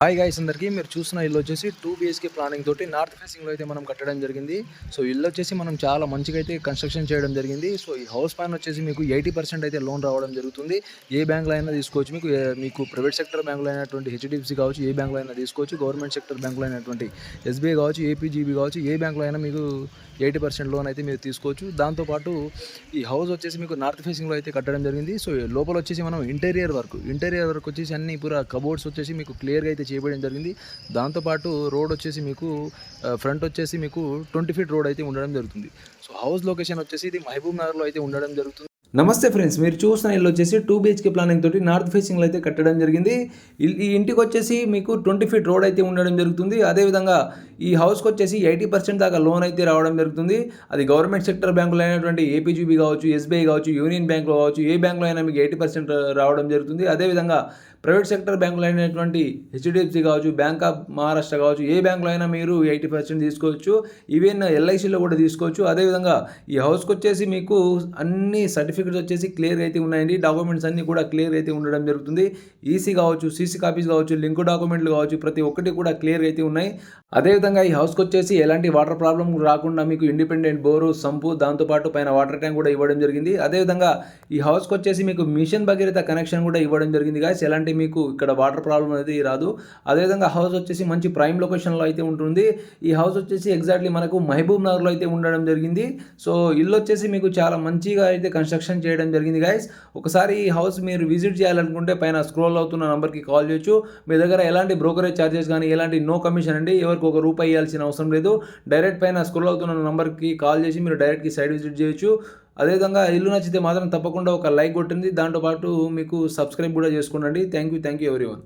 Hi guys అందరికీ మీరు చూస్తున్న ఇల్లు వచ్చేసి 2 BHK ప్లానింగ్ తోటి నార్త్ ఫేసింగ్లో అయితే మనం కట్టడం జరిగింది. సో ఇల్లు వచ్చేసి మనం చాలా మంచిగా అయితే కన్స్ట్రక్షన్ చేయడం జరిగింది. సో ఈ హౌస్ పైన వచ్చేసి మీకు 80% అయితే లోన్ రావడం జరుగుతుంది. ఏ బ్యాంక్లో అయినా తీసుకోవచ్చు. మీకు ప్రైవేట్ సెక్టర్ బ్యాంకులో అయినటువంటి హెచ్డిఎఫ్సి కావచ్చు, ఏ బ్యాంక్లో అయినా తీసుకోవచ్చు. గవర్నమెంట్ సెక్టర్ బ్యాంకులో అయినటువంటి ఎస్బీఐ కావచ్చు, ఏపీజీబీ కావచ్చు, ఏ బ్యాంక్లో అయినా మీకు 80% లోన్ అయితే మీరు తీసుకోవచ్చు. దాంతోపాటు ఈ హౌస్ వచ్చేసి మీకు నార్త్ ఫేసింగ్లో అయితే కట్టడం జరిగింది. సో లోపల వచ్చేసి మనం ఇంటీరియర్ వర్క్ వచ్చేసి అన్ని పూరా కబోర్డ్స్ వచ్చేసి మీకు క్లియర్గా అయితే చేయడం జరిగింది. దాంతోపాటు రోడ్ వచ్చేసి మీకు ఫ్రంట్ వచ్చేసి మీకు 20 ఫీట్ రోడ్ అయితే ఉండడం జరుగుతుంది. సో హౌస్ లొకేషన్ వచ్చేసి ఇది మహబూబ్ నగర్లో అయితే ఉండడం జరుగుతుంది. నమస్తే ఫ్రెండ్స్, మీరు చూస్తున్న ఇల్లు వచ్చేసి 2 BHK ప్లానింగ్ తోటి నార్త్ ఫేసింగ్లో అయితే కట్టడం జరిగింది. ఈ ఇంటికి వచ్చేసి మీకు 20 ఫీట్ రోడ్ అయితే ఉండడం జరుగుతుంది. అదేవిధంగా ఈ హౌస్కి వచ్చేసి 80% దాకా లోన్ అయితే రావడం జరుగుతుంది. అది గవర్నమెంట్ సెక్టర్ బ్యాంకులో అయినటువంటి ఏపీజీబీ కావచ్చు, ఎస్బీఐ కావచ్చు, యూనియన్ బ్యాంకులో కావచ్చు, ఏ బ్యాంకులో అయినా మీకు 80% రావడం జరుగుతుంది. అదేవిధంగా ప్రైవేట్ సెక్టర్ బ్యాంకులు అయినటువంటి హెచ్డిఎఫ్సి కావచ్చు, బ్యాంక్ ఆఫ్ మహారాష్ట్ర కావచ్చు, ఏ బ్యాంకులో అయినా మీరు 80% తీసుకోవచ్చు. ఈవెన్ ఎల్ఐసిలో కూడా తీసుకోవచ్చు. అదేవిధంగా ఈ హౌస్కి వచ్చేసి మీకు అన్ని సర్టిఫికెట్స్ వచ్చేసి క్లియర్ అయితే ఉన్నాయండి. డాక్యుమెంట్స్ అన్నీ కూడా క్లియర్ అయితే ఉండడం జరుగుతుంది. ఈసీ కావచ్చు, సీసీ కాపీస్ కావచ్చు, లింక్ డాక్యుమెంట్లు కావచ్చు, ప్రతి ఒక్కటి కూడా క్లియర్ అయితే ఉన్నాయి. అదేవిధంగా ఈ హౌస్కి వచ్చేసి ఎలాంటి వాటర్ ప్రాబ్లం రాకుండా మీకు ఇండిపెండెంట్ బోరు, సంపు, దాంతోపాటు పైన వాటర్ ట్యాంక్ కూడా ఇవ్వడం జరిగింది. అదేవిధంగా ఈ హౌస్కి వచ్చేసి మీకు మిషన్ భగీరథ కనెక్షన్ కూడా ఇవ్వడం జరిగింది గాయస్. ఎలాంటి మీకు ఇక్కడ వాటర్ ప్రాబ్లం అనేది రాదు. అదేవిధంగా హౌస్ వచ్చేసి మంచి ప్రైమ్ లొకేషన్లో అయితే ఉంటుంది. ఈ హౌస్ వచ్చేసి ఎగ్జాక్ట్లీ మనకు మహబూబ్ నగర్లో అయితే ఉండడం జరిగింది. సో ఇల్లు వచ్చేసి మీకు చాలా మంచిగా అయితే కన్స్ట్రక్షన్ చేయడం జరిగింది గాయస్. ఒకసారి ఈ హౌస్ మీరు విజిట్ చేయాలనుకుంటే పైన స్క్రోల్ అవుతున్న నెంబర్కి కాల్ చేయొచ్చు. మీ దగ్గర ఎలాంటి బ్రోకరేజ్ ఛార్జెస్ కానీ ఎలాంటి నో కమిషన్ అండి, ఎవరికి ₹1 ఇవ్వాల్సిన అవసరం లేదు. డైరెక్ట్ పైన స్క్రోల్ అవుతున్న నెంబర్కి కాల్ చేసి మీరు డైరెక్ట్కి సైడ్ విజిట్ చేయొచ్చు. అదేవిధంగా ఇల్లు నచ్చితే మాత్రం తప్పకుండా ఒక లైక్ కొట్టింది. దాంతోపాటు మీకు సబ్స్క్రైబ్ కూడా చేసుకోండి. Thank you everyone.